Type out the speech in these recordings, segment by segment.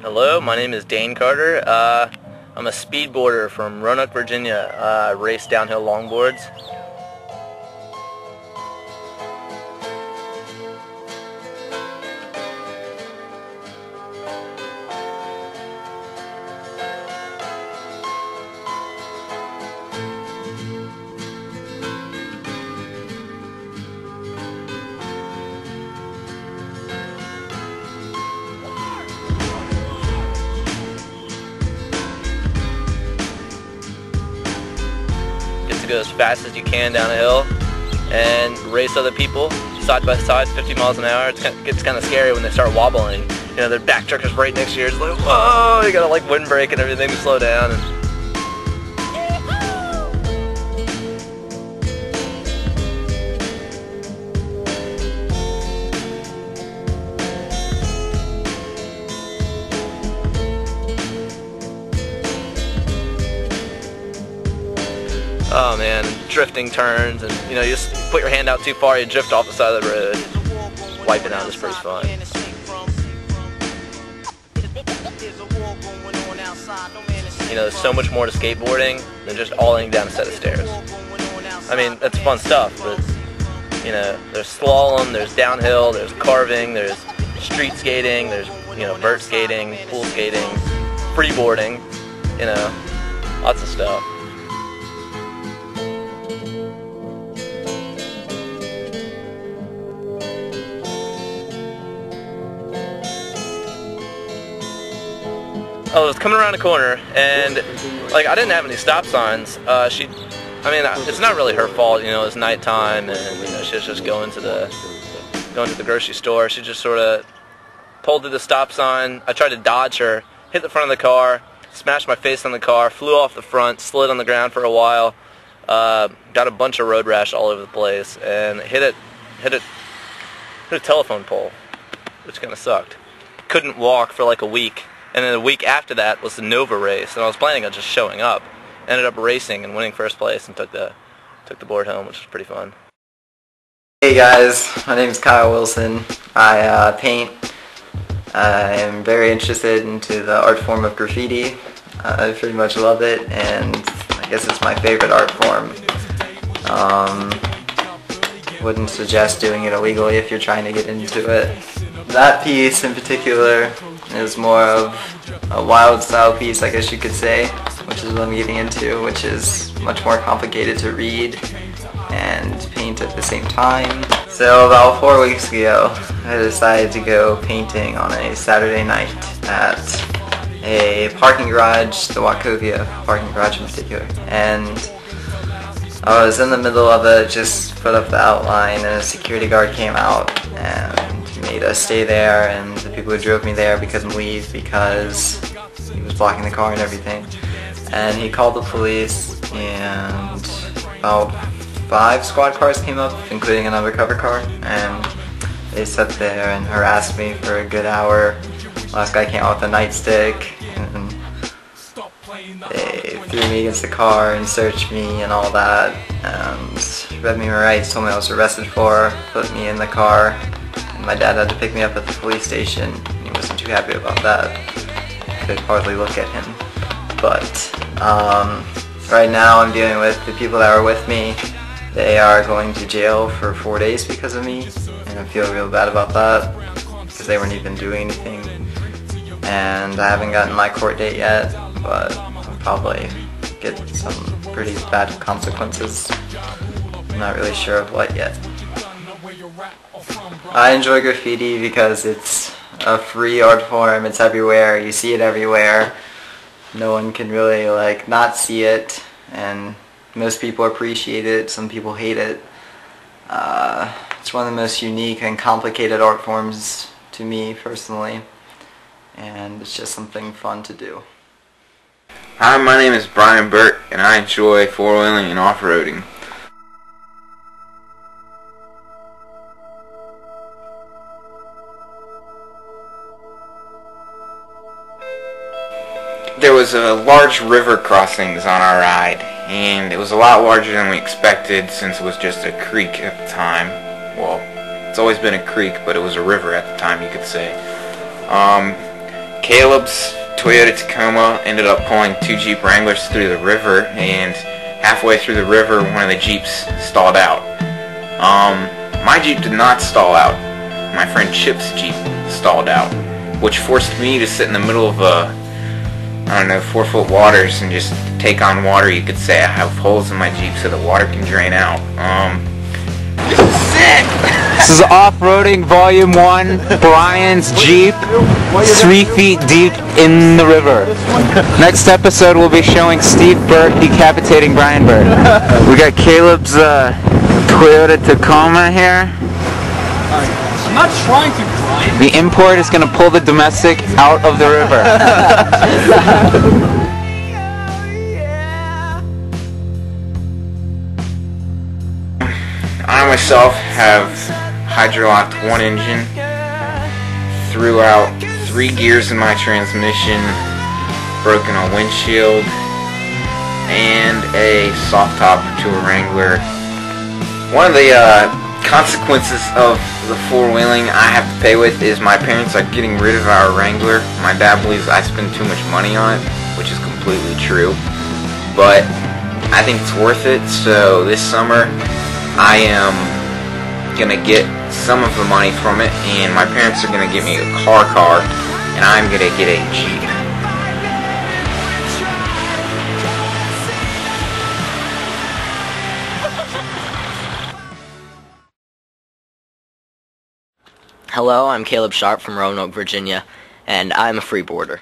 Hello, my name is Dane Carter. I'm a speedboarder from Roanoke, Virginia. I race downhill longboards. Go as fast as you can down a hill and race other people side by side 50 miles an hour. It gets kind of scary when they start wobbling. You know, their back truck is right next to yours. It's like, whoa, you gotta like windbreak and everything to slow down. Oh man, drifting turns, and you know, you just put your hand out too far, you drift off the side of the road. Wiping out is pretty fun. You know, there's so much more to skateboarding than just olling down a set of stairs. I mean, that's fun stuff, but you know, there's slalom, there's downhill, there's carving, there's street skating, there's, you know, vert skating, pool skating, freeboarding, you know, lots of stuff. I was coming around a corner, and like I didn't have any stop signs. It's not really her fault, you know. It's nighttime, and you know, she was just going to the grocery store. She just sort of pulled through the stop sign. I tried to dodge her, hit the front of the car, smashed my face on the car, flew off the front, slid on the ground for a while, got a bunch of road rash all over the place, and hit a telephone pole, which kind of sucked. Couldn't walk for like a week. And then a week after that was the Nova race, and I was planning on just showing up. Ended up racing and winning first place, and took the board home, which was pretty fun. Hey guys, my name is Kyle Wilson. I paint. I am very interested into the art form of graffiti. I pretty much love it, and I guess it's my favorite art form. Wouldn't suggest doing it illegally if you're trying to get into it. That piece in particular is more of a wild style piece, I guess you could say, which is what I'm getting into, which is much more complicated to read and paint at the same time. So about 4 weeks ago, I decided to go painting on a Saturday night at a parking garage, the Wachovia parking garage in particular. And I was in the middle of it, just put up the outline, and a security guard came out and made us stay there, and the people who drove me there because leave because he was blocking the car and everything. And he called the police, and about 5 squad cars came up, including an undercover car, and they sat there and harassed me for a good hour. Last guy came out with a nightstick, and they threw me against the car and searched me and all that, and read me my rights, told me I was arrested for, put me in the car. My dad had to pick me up at the police station. He wasn't too happy about that. Could hardly look at him. But right now I'm dealing with the people that were with me. They are going to jail for 4 days because of me, and I feel real bad about that because they weren't even doing anything. And I haven't gotten my court date yet, but I'll probably get some pretty bad consequences. I'm not really sure of what yet. I enjoy graffiti because it's a free art form. It's everywhere. You see it everywhere. No one can really like not see it, and most people appreciate it. Some people hate it. It's one of the most unique and complicated art forms to me personally, and it's just something fun to do. Hi, my name is Brian Burt, and I enjoy four-wheeling and off-roading. There was a large river crossings on our ride, and it was a lot larger than we expected since it was just a creek at the time. Well, it's always been a creek, but it was a river at the time, you could say. Caleb's Toyota Tacoma ended up pulling 2 Jeep Wranglers through the river, and halfway through the river, one of the Jeeps stalled out. My Jeep did not stall out. My friend Chip's Jeep stalled out, which forced me to sit in the middle of a, 4-foot waters and just take on water, you could say. I have holes in my Jeep so the water can drain out. This is sick! This is Off-Roading Volume 1, Brian's Jeep, 3 feet deep in the river. Next episode we'll be showing Steve Burke decapitating Brian Burke. We got Caleb's Toyota Tacoma here. I'm not trying to grind. The import is going to pull the domestic out of the river. I myself have hydrolocked 1 engine, threw out 3 gears in my transmission, broken a windshield, and a soft top to a Wrangler. One of the consequences of the 4-wheeling I have to pay with is my parents are getting rid of our Wrangler. My dad believes I spend too much money on it, which is completely true, but I think it's worth it. So this summer I am gonna get some of the money from it, and my parents are gonna get me a car, and I'm gonna get a Jeep. Hello, I'm Caleb Sharp from Roanoke, Virginia, and I'm a freeboarder.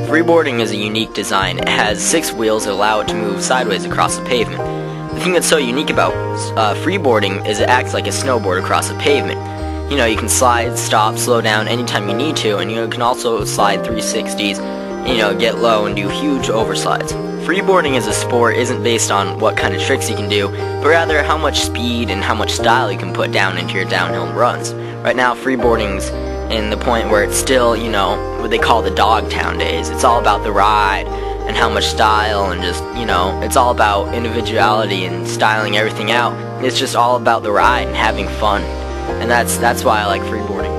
Freeboarding is a unique design. It has 6 wheels that allow it to move sideways across the pavement. The thing that's so unique about freeboarding is it acts like a snowboard across the pavement. You know, you can slide, stop, slow down anytime you need to, and you can also slide 360s, get low and do huge overslides. Freeboarding as a sport isn't based on what kind of tricks you can do, but rather how much speed and how much style you can put down into your downhill runs. Right now, freeboarding's in the point where it's still, what they call the Dogtown days. It's all about the ride and how much style and just, it's all about individuality and styling everything out. It's just all about the ride and having fun. And that's why I like freeboarding.